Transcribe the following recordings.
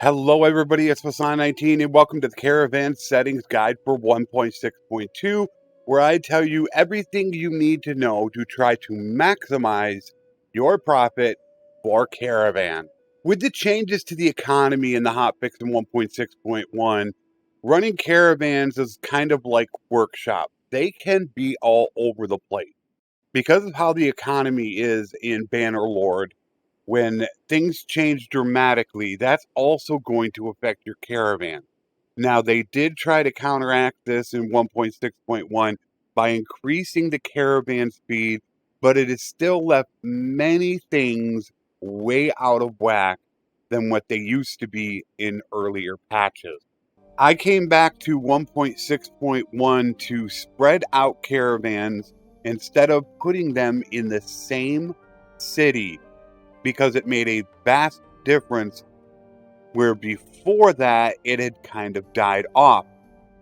Hello, everybody. It's Flesson19, and welcome to the Caravan Settings Guide for 1.6.2, where I tell you everything you need to know to try to maximize your profit for Caravan. With the changes to the economy and the hotfix in 1.6.1, running caravans is kind of like workshop. They can be all over the place. Because of how the economy is in Bannerlord, when things change dramatically, that's also going to affect your caravan. Now, they did try to counteract this in 1.6.1 by increasing the caravan speed, but it has still left many things way out of whack than what they used to be in earlier patches. I came back to 1.6.1 to spread out caravans instead of putting them in the same city because it made a vast difference where before that it had kind of died off.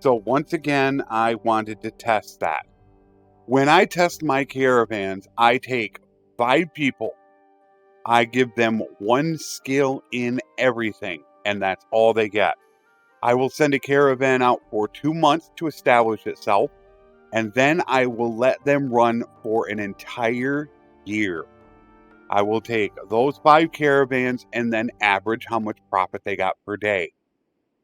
So once again, I wanted to test that. When I test my caravans, I take 5 people. I give them 1 skill in everything, and that's all they get. I will send a caravan out for 2 months to establish itself, and then I will let them run for an entire year. I will take those 5 caravans and then average how much profit they got per day.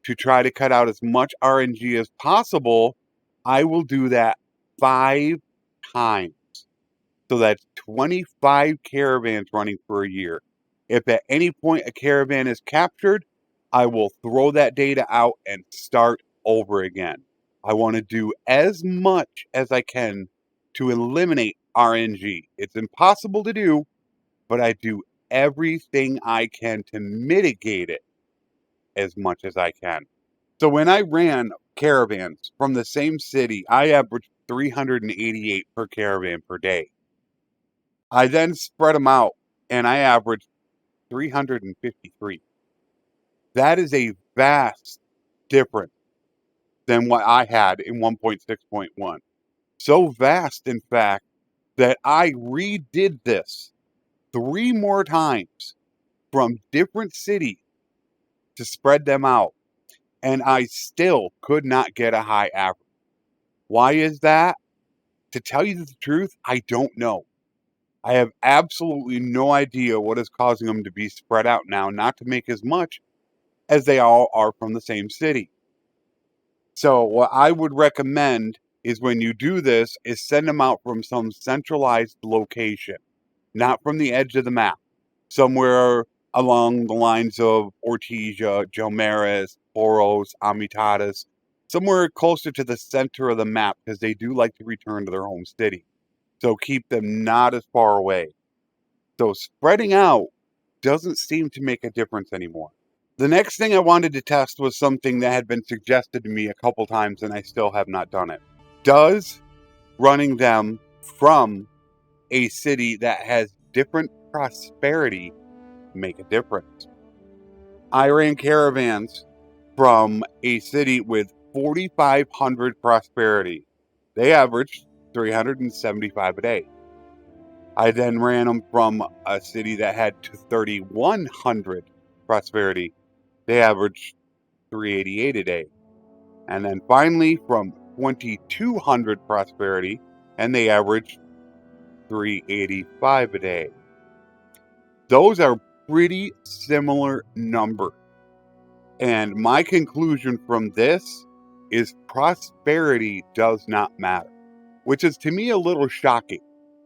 To try to cut out as much RNG as possible, I will do that 5 times. So that's 25 caravans running for a year. If at any point a caravan is captured, I will throw that data out and start over again. I want to do as much as I can to eliminate RNG. It's impossible to do, but I do everything I can to mitigate it as much as I can. So when I ran caravans from the same city, I averaged 388 per caravan per day. I then spread them out and I averaged 353. That is a vast difference than what I had in 1.6.1. So vast, in fact, that I redid this 3 more times from different cities to spread them out, and I still could not get a high average. Why is that? To tell you the truth, I don't know. I have absolutely no idea what is causing them to be spread out now, not to make as much as they all are from the same city. So what I would recommend is when you do this is send them out from some centralized location, not from the edge of the map, somewhere along the lines of Ortigia, Gelmaris, Poros, Amitatis, somewhere closer to the center of the map because they do like to return to their home city. So keep them not as far away. So spreading out doesn't seem to make a difference anymore. The next thing I wanted to test was something that had been suggested to me a couple times and I still have not done it. Does running them from a city that has different prosperity make a difference? I ran caravans from a city with 4,500 prosperity. They averaged 375 a day. I then ran them from a city that had 3,100 prosperity. They averaged 388 a day. And then finally from 2,200 prosperity, and they averaged 385 a day. Those are pretty similar numbers. And my conclusion from this is prosperity does not matter, which is to me a little shocking,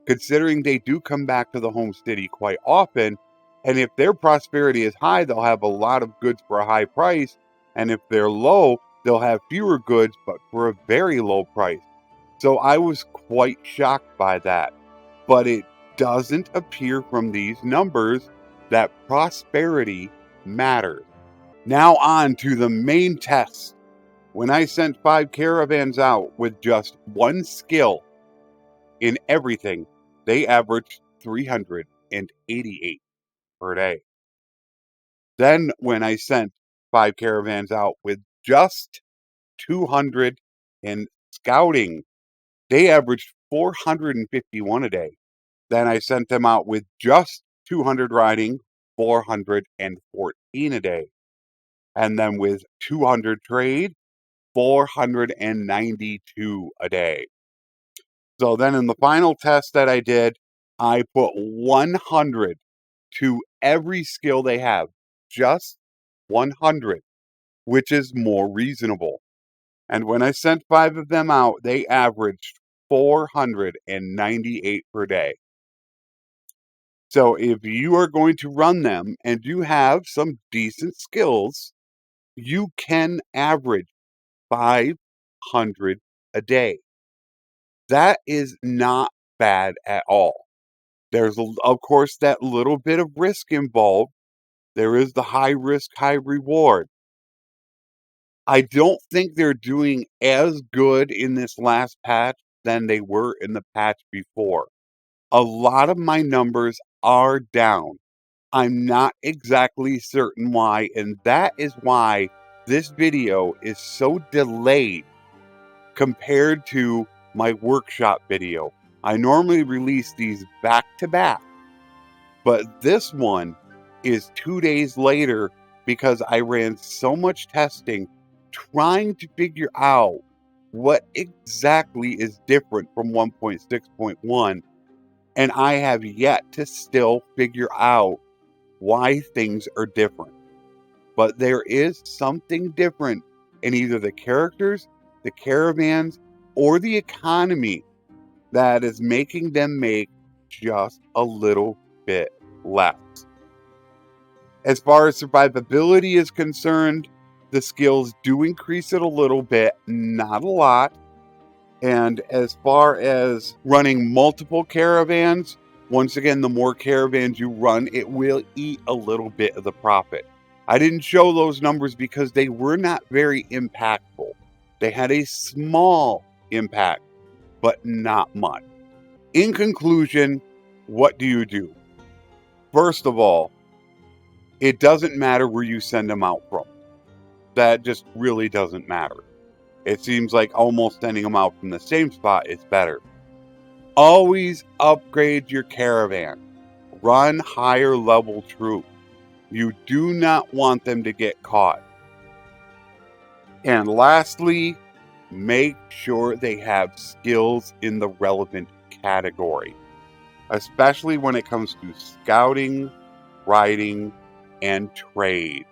considering they do come back to the home city quite often. And if their prosperity is high, they'll have a lot of goods for a high price. And if they're low, they'll have fewer goods, but for a very low price. So I was quite shocked by that. But it doesn't appear from these numbers that prosperity matters. Now on to the main test. When I sent 5 caravans out with just 1 skill in everything, they averaged 388 per day. Then when I sent 5 caravans out with just 200 in scouting, they averaged 451 a day. Then I sent them out with just 200 riding, 414 a day. And then with 200 trade, 492 a day. So then in the final test that I did, I put 100 to every skill they have, just 100, which is more reasonable. And when I sent 5 of them out, they averaged 498 per day. So if you are going to run them and you have some decent skills, you can average 500 a day. That is not bad at all. There's, of course, that little bit of risk involved. There is the high risk, high reward. I don't think they're doing as good in this last patch than they were in the patch before. A lot of my numbers are down. I'm not exactly certain why, and that is why this video is so delayed compared to my workshop video. I normally release these back to back, but this one is 2 days later because I ran so much testing trying to figure out what exactly is different from 1.6.1, and I have yet to still figure out why things are different. But there is something different in either the characters, the caravans, or the economy that is making them make just a little bit less. As far as survivability is concerned, the skills do increase it a little bit, not a lot. And as far as running multiple caravans, once again, the more caravans you run, it will eat a little bit of the profit. I didn't show those numbers because they were not very impactful. They had a small impact, but not much. In conclusion, what do you do? First of all, it doesn't matter where you send them out from. That just really doesn't matter. It seems like almost sending them out from the same spot is better. Always upgrade your caravan. Run higher level troops. You do not want them to get caught. And lastly, make sure they have skills in the relevant category, especially when it comes to scouting, riding, and trade.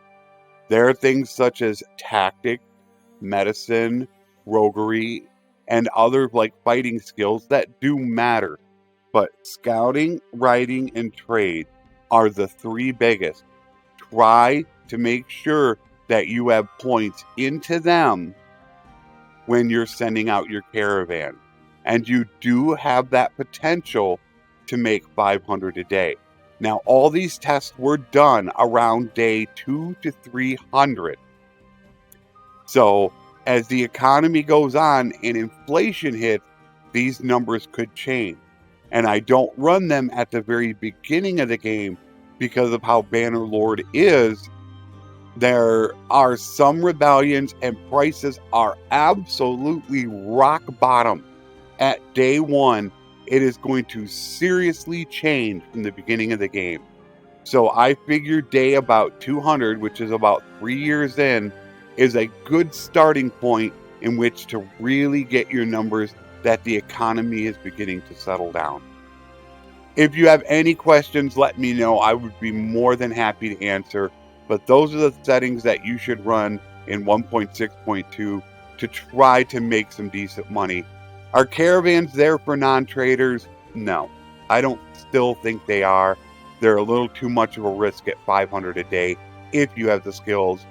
There are things such as tactics, medicine, roguery, and other like fighting skills that do matter. But scouting, riding, and trade are the 3 biggest. Try to make sure that you have points into them when you're sending out your caravan. And you do have that potential to make 500 a day. Now, all these tests were done around day 2 to 300. So, as the economy goes on and inflation hits, these numbers could change. And I don't run them at the very beginning of the game because of how Bannerlord is. There are some rebellions and prices are absolutely rock bottom. At day 1, it is going to seriously change from the beginning of the game. So I figure day about 200, which is about 3 years in, is a good starting point in which to really get your numbers that the economy is beginning to settle down. If you have any questions, let me know. I would be more than happy to answer. But those are the settings that you should run in 1.6.2 to try to make some decent money. Are caravans there for non-traders? No, I don't still think they are. They're a little too much of a risk at 500 a day if you have the skills.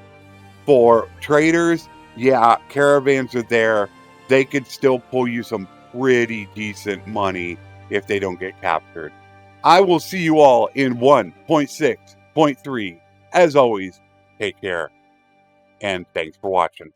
For traders, yeah, caravans are there. They could still pull you some pretty decent money if they don't get captured. I will see you all in 1.6.3. As always, take care, and thanks for watching.